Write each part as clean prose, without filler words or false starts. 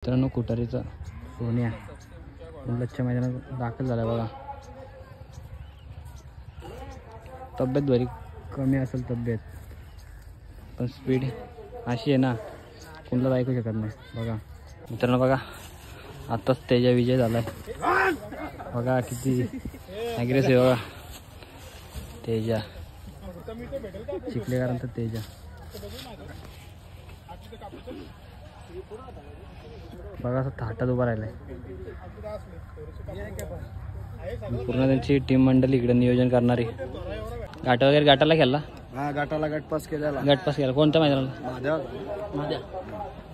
मित्रांनो कुटारीचा सोन्या मुलतच्या मैदानात दाखल झाला बघा. तब्येत बरी कमी असेल तब्येत, पण स्पीड अशी आहे ना कोणाला ऐकू शकत नाही. बघा मित्रांनो, बघा आत्ताच तेजा विजय झालाय. बघा किती ॲग्रेसिव्ह बघा तेजा, चिखलेकरांचा तेजा. बघा असं थाटात उभा राहिलाय. पूर्ण त्यांची टीम मंडळी इकडे नियोजन करणारी. घाट वगैरे घाटाला खेळला. हा, घाटाला गटपास केलेला. गटपास केला कोणत्या मैदानाला?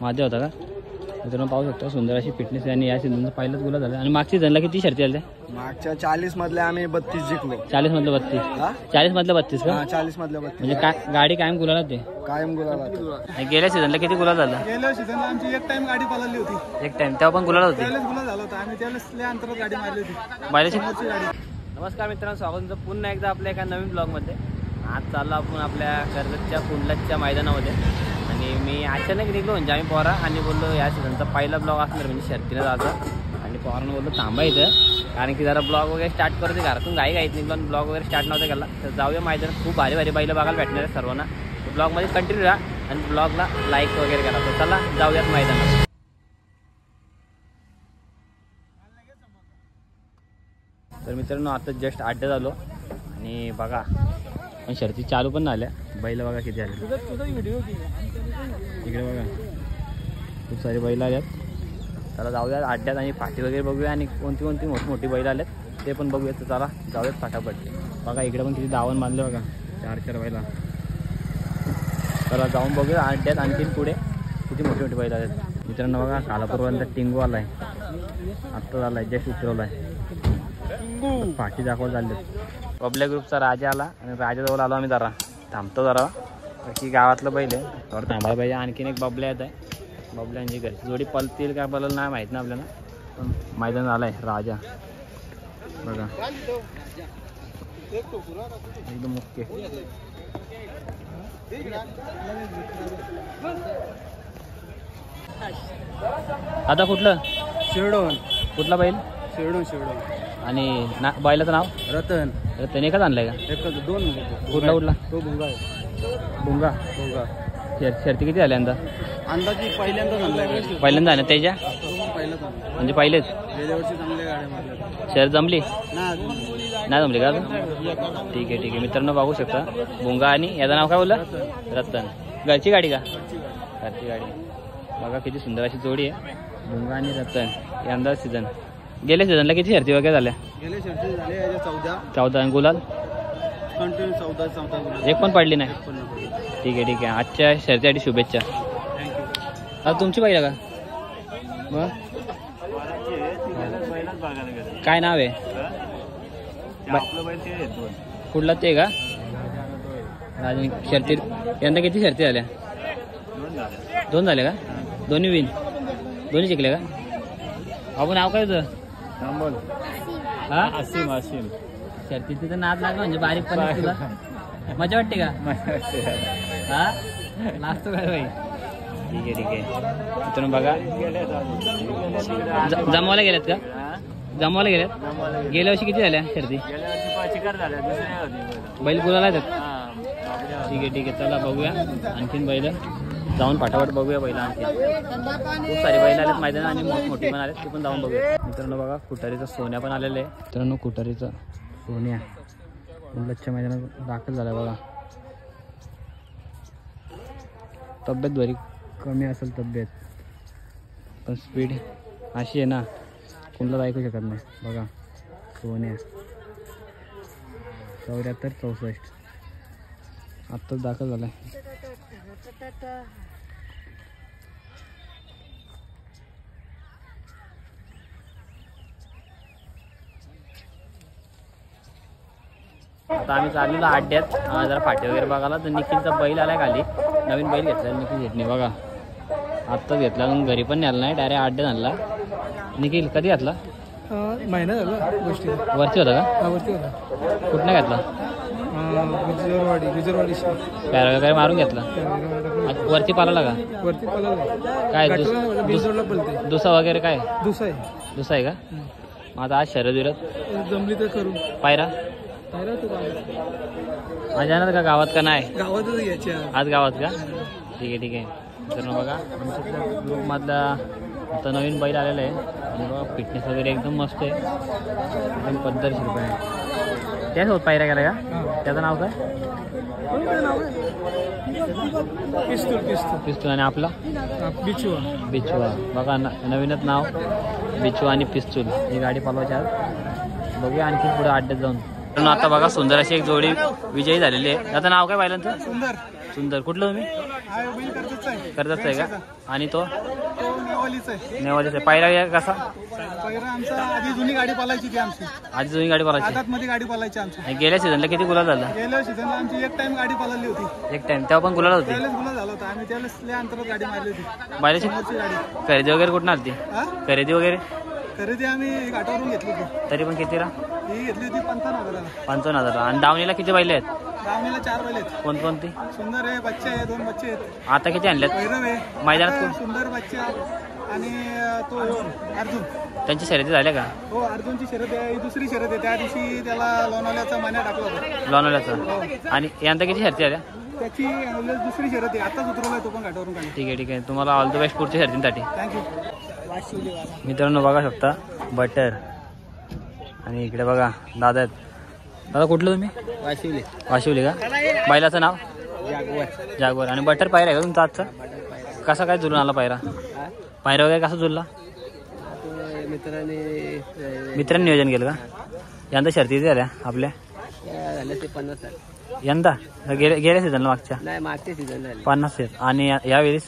माझ्या होता का? मित्रांनो पाहू शकतो सुंदर अशी फिटनेस आणि या सीझनचा पहिलाच गुलाल झाला. आणि मागच्या सीझनला किती शर्ती झाल्या? मागच्या 40 मधले आम्ही 32 जिंकलो. 40 मधलं 32. 40 मधलं 32 का? 40 मधले 32. म्हणजे काय गाडी कायम गुलाला ते कायम गुलाल. गेल्या सीझनला किती गुलाल झाला? गेल्या सीझनला आमची एक टाइम गाडी पळाली होती. एक टाइम तेव्हा पण गुलाल होती. गुलाल झाला होता. आम्ही त्यावेळेस लय अंतरात गाडी मारली होती. बैलाची गाडी. नमस्कार मित्रांनो, स्वागत तुमचं पुन्हा एकदा आपल्या एका नवीन ब्लॉगमध्ये. आज चाललो आपण आपल्या कर्जतच्या कुंडलाच्या मैदानामध्ये. आणि मी अचानक निघलो म्हणजे आम्ही पोरा आणि बोललो या सीझनचा पहिला ब्लॉग असणार म्हणजे शर्तीला जायचं. आणि पोरानं बोललो थांबायचं कारण की जरा ब्लॉग वगैरे स्टार्ट करते. घरातून गाई गाईत निघलो आणि ब्लॉग वगैरे स्टार्ट नव्हता केला. तर जाऊया मैदानात. खूप भारी भारी बैलं बघायला भेटणार आहे सर्वांना. ब्लॉगमध्ये कंटिन्यू राहा आणि ब्लॉगला लाईक वगैरे करा. तर चला जाऊयात मैदानात. तर मित्रांनो आता जस्ट अड्ड्यात आलो आणि बघा पण शर्ती चालू पण झाल्या. बैल बघा किती आले इकडे. बघा खूप सारे बैल आल्यात. चला जाऊयात अड्ड्यात आणि फाटी वगैरे बघूया आणि कोणती कोणती मोठी बैल आल्यात ते पण बघूयात. तर चला जाऊयात फटाफट. बघा इकडे पण किती दावण बांधले बघा 4 बैला. चला जाऊन बघूया अड्ड्यात आणखीन पुढे किती मोठी बैल आल्यात. मित्रांनो बघा कालापूरवाला टिंगू आलाय. आत्ता झालाय जस्ट उतरवलाय. फाटी दाखवत झाले. पब्लिक ग्रुपचा राजा आला आणि राजाजवळ आलो आम्ही. जरा थांबतो जरा की गावातलं बैल आहे तर थांबायला पाहिजे. आणखीन एक बबल्या येत आहे. बबल्यांची घरची जोडी पलतील का पलल नाही माहीत ना आपल्याला. पण मैदान आलाय राजा बघा एकदम मुख्य. आता कुठलं शिरडोन. कुठला बैल? शिरडोन. आणि बैलाचं नाव रतन. रतन एकच आणलंय का? एकच. 2 कुठला तो भुंगा आहे. भुंगा. शर्ती किती झाल्या अंदा? अंदाजी पहिल्यांदा झालाय. पहिल्यांदा आहे ना त्याच्या? पहिलाच म्हणजे पहिलेच गेल्या वर्षी चांगल्या गाड्या मारल्या. शर्त जमली नाही जमली का? ठीक आहे मित्रांनो बघू शकता. भुंगा आणि याचं नाव काय बोललं? रतन. घरची गाडी का? घरची गाडी. बघा किती सुंदर अशी जोडी आहे भुंगा आणि रतन. यंदा सीझन गेल्या सीझनला किती शर्ती वगैरे झाल्या? गेल्या शर्ती झाले 14 आणि गुलाल कंटिन्यू 14 गुलाल. एक पण पडली नाही. ठीक आहे आजच्या शर्तीसाठी शुभेच्छा. आता तुमची पाहिजे का? मग काय नाव आहे? कुठला ते का? शर्ती यंदा किती शर्ती झाल्या? 2 झाल्या का? दोन्ही विन? दोन्ही जिंकले का? आपण नाव काय होतं? हा आसिम. शर्ती तिथं नाद लागला म्हणजे बारीक पण तुला मजा वाटते का? हा लागतो काय भाई? ठीक आहे मित्रांनो बघा जमवायला गेल्यात का? जमवायला गेल्यात. गेल्या वर्षी किती झाल्या शर्ती? बैल गुलाला येतात. ठीक आहे चला बघूया आणखीन बैल. जाऊन फटाफट बघूया बैल. आणखी खूप सारे बैल आलेत मैदानात आणि मोठी पण आलेत ते पण जाऊन बघूया. मित्रांनो बघा कुटारीचा सोन्या पण आलेला आहे. मित्रांनो कुटारीचा सोन्या मुलतच्या मैदानात दाखल झाला बघा. तब्येत बरी कमी असेल तब्येत, पण स्पीड अशी आहे ना कोणाला ऐकू शकत नाही. बघा सोन्या 74-64 आत्ताच दाखल झाला. आता आम्ही चाललेलो अड्ड्यात जरा फाटे वगैरे बघायला. तर निखिलचा बैल आलाय खाली. नवीन बैल घेतला निखिल घेतली बघा. आत्ताच घेतला घरी पण न्यायला नाही डायरेक्ट अड्ड्यात आणला. निखिल कधी घातला? महिना झाला. वरती होता का? वरती होता. कुठनं घेतला? गुजरवाडी पॅरा वगैरे मारून घेतला वरती पाला का वरती काय बिनजोडला पलते दुसा वगैरे काय दुसा आहे दुसा आहे का मग आता आज शरद विरत जमली तर करू पायरा पायरा तू माझ्या ना का गावात का नाही गावातच घ्यायची आज गावात का ठीक आहे तर बघा आमच्या ग्रुपमधला आता नवीन बैल आलेला आहे आणि बघा फिटनेस वगैरे एकदम मस्त आहे एकदम पद्धतशीर पण आहे त्याच पायरा गेला का त्याचं नाव काय पिस्तूल आणि आपला बिचुआ बघा नवीनच नाव बिचुआ आणि पिस्तूल ही गाडी पालवायची आज बघूया आणखी पुढे अड्ड्यात जाऊन पण आता बघा सुंदर अशी एक जोडी विजयी झालेली आहे त्याचं नाव काय पाहिलं सुंदर कुठलं तुम्ही करतच आहे का आणि तो नेवालीच आहे पायरा कसा आधी जुनी गाडी पालायची ती आमची आधी जुनी गाडी पालायची मध्ये गाडी पालायची आमची गेल्या सीझनला किती गुलाल झाला गेल्या सीझनला आमची एक टाइम गाडी पालवली होती एक टाइम तेव्हा पण गुलाल होती त्यावेळेस गुलाल झाला होता आम्ही त्यावेळेस लय अंतरात गाडी मारली होती बैलाची गाडी खरेदी वगैरे कुठून आली खरेदी वगैरे खरेदी आम्ही घाटावरून घेतली होती तरी पण कितीला ही घेतली होती 55,000 55,000 आणि दावणीला किती बैल आहेत दावणीला 4 बैल आहेत कोणकोणती सुंदर आहे बच्चे आहे 2 बच्चे आहेत आता किती आणल्यात भैरव आहे मैदानात सुंदर बच्चा आणि तो अर्जुन त्यांची शर्यती झाल्या का हो अर्जुनची शर्यत आहे ही दुसरी शर्यत आहे त्या दिवशी त्याला लोणावल्याचा मान्या टाकला होता लोणावल्याचा आणि यांचा किती शर्यती झाल्या त्याची दुसरी शर्यत आहे आताच उतरवलाय तो पण घाटावरून खाली ठीक आहे तुम्हाला ऑल द बेस्ट पुढच्या शर्यतींसाठी थँक्यू मित्रांनो बघा शकता बटर आणि इकडे बघा दादा आहेत दादा कुठलं तुम्ही वाशिवली का बैलाचं नाव जागवार आणि बटर पायरा आहे का तुमचा आजचा कसा काय जुलून आला पायरा वगैरे कसा जुळला मित्रांनी नियोजन केलं का यंदा शर्ती झाल्या आपल्या यंदा गेल्या सीझनला मागच्या 50 आहेत आणि यावेळेस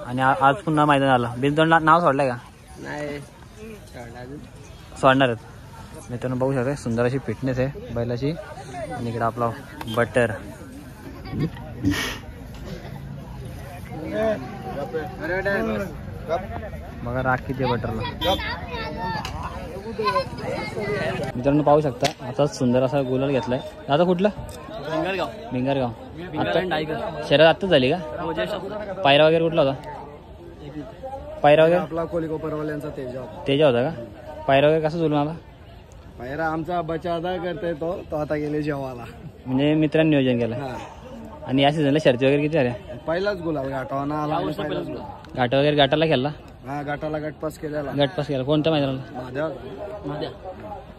आणि आज पुन्हा मैदान आलं बिनतोंड नाव सोडलंय का सोडणार आहेत मित्रांनो बघू शकता सुंदर अशी फिटनेस आहे बैलाची आणि इकडे आपला बटर बघा राख किती बटरला मित्रांनो पाहू शकता आता सुंदर असा गुलाल घेतलाय आता कुठलं भिंगारगाव आता शर्यत आत्ताच झाली का पायरा वगैरे कुठला होता पायरा वगैरे आपला कोलिकोपरवाल्यांचा तेजा होता का पायरा वगैरे कसं जुळून आला पायरा आमचा बचा अदा करतोय तो आता गेले जेवायला म्हणजे मित्रांनी नियोजन केलं आणि या सीझनला शर्ती वगैरे किती झाल्या पहिलाच गुलाल घाटावाना आला घाट वगैरे घाटाला खेळला हा घाटाला गटपास केलेला गटपास केला कोणत्या मैदानाला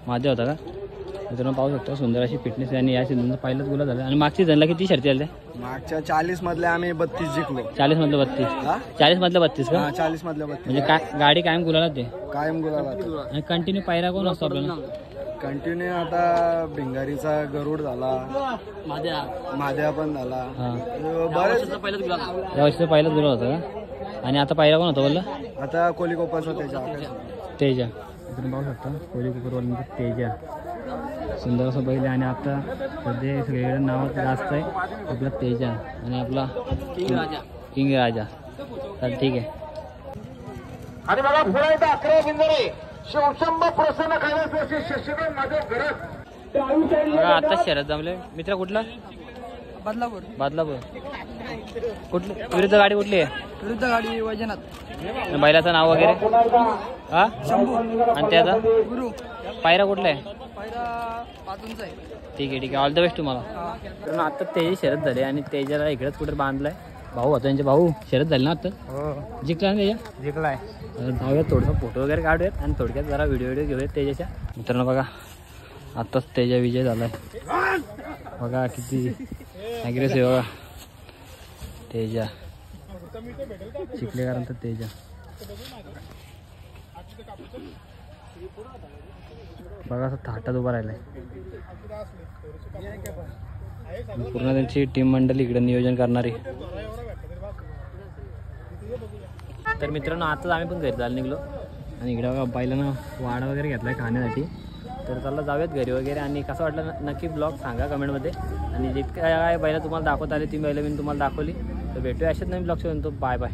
माझ्या होता का मित्रांनो पाहू शकतो सुंदर अशी फिटनेस आहे आणि या सीझनचा पहिलाच गुलाल झाला आणि मागच्या सीझनला किती शर्ती झाल्या मागच्या 40 मधल्या आम्ही 32 जिंकलो 40 मधलं 32 40 मधलं 32 का 40 मधल्या 32 म्हणजे गाडी कायम गुलाला ते कायम गुलाल आणि कंटिन्यू पायरा कोण असतो आपल्याला कंटिन्यू आता भिंगारीचा गरुड झाला माद्या पण झाला बरेच या वर्षीचा पहिलाच गुलाल होता का आणि आता पायरा कोण होता बोलला आता कोलिकोपरचा तेजा इकडे पाहू शकता कोलिकोपरवाल्यांचा तेजा सुंदर असं बैल आणि आता सध्या सगळीकडे नाव जास्त आहे आपला तेजा आणि आपला किंग राजा तर ठीक आहे आणि मला पुन्हा एकदा 11 बिंदरे शिवशंभ प्रसन्न खाण्याचे शिष्यने माझे गरज आता शरद जमले मित्र कुठला बदलापूर कुठली विरुद्ध गाडी कुठली आहे विरुद्ध गाडी वैजनाथ बैलाचं नाव वगैरे हा शंभू आणि त्याचा गुरु पायरा कुठला आहे पायरा पातूनचा आहे ठीक आहे ऑल द बेस्ट तुम्हाला कारण आता तेजी शरद झाले आणि तेजाला इकडेच कुठे बांधलाय भाऊ होता त्यांचे भाऊ शरद झाले ना आता जिंकला ना तेजा जिंकलाय जाऊयात थोडंसं फोटो वगैरे काढूयात आणि थोडक्यात जरा व्हिडिओ घेऊयात तेजाच्या मित्रांनो बघा आत्ताच तेजा विजय झालाय बघा किती ॲग्रेसिव्ह बघा तेजा चिखलेकरांचा तेजा बघा असं थाटात उभा राहिलाय पूर्ण त्यांची टीम मंडळी इकडे नियोजन करणारी तर मित्रांनो आताच आम्ही पण घरी जायला निघलो आणि इकडे बघा बैलांना वाडा वगैरे घेतलाय खाण्यासाठी तर चला जाऊयात घरी वगैरे आणि कसं वाटलं नक्की ब्लॉग सांगा कमेंटमध्ये आणि जितकं काय बैला तुम्हाला दाखवत आले ती बैलं मी तुम्हाला दाखवली तर भेटूया अशाच नवीन ब्लॉग शोधून तो बाय बाय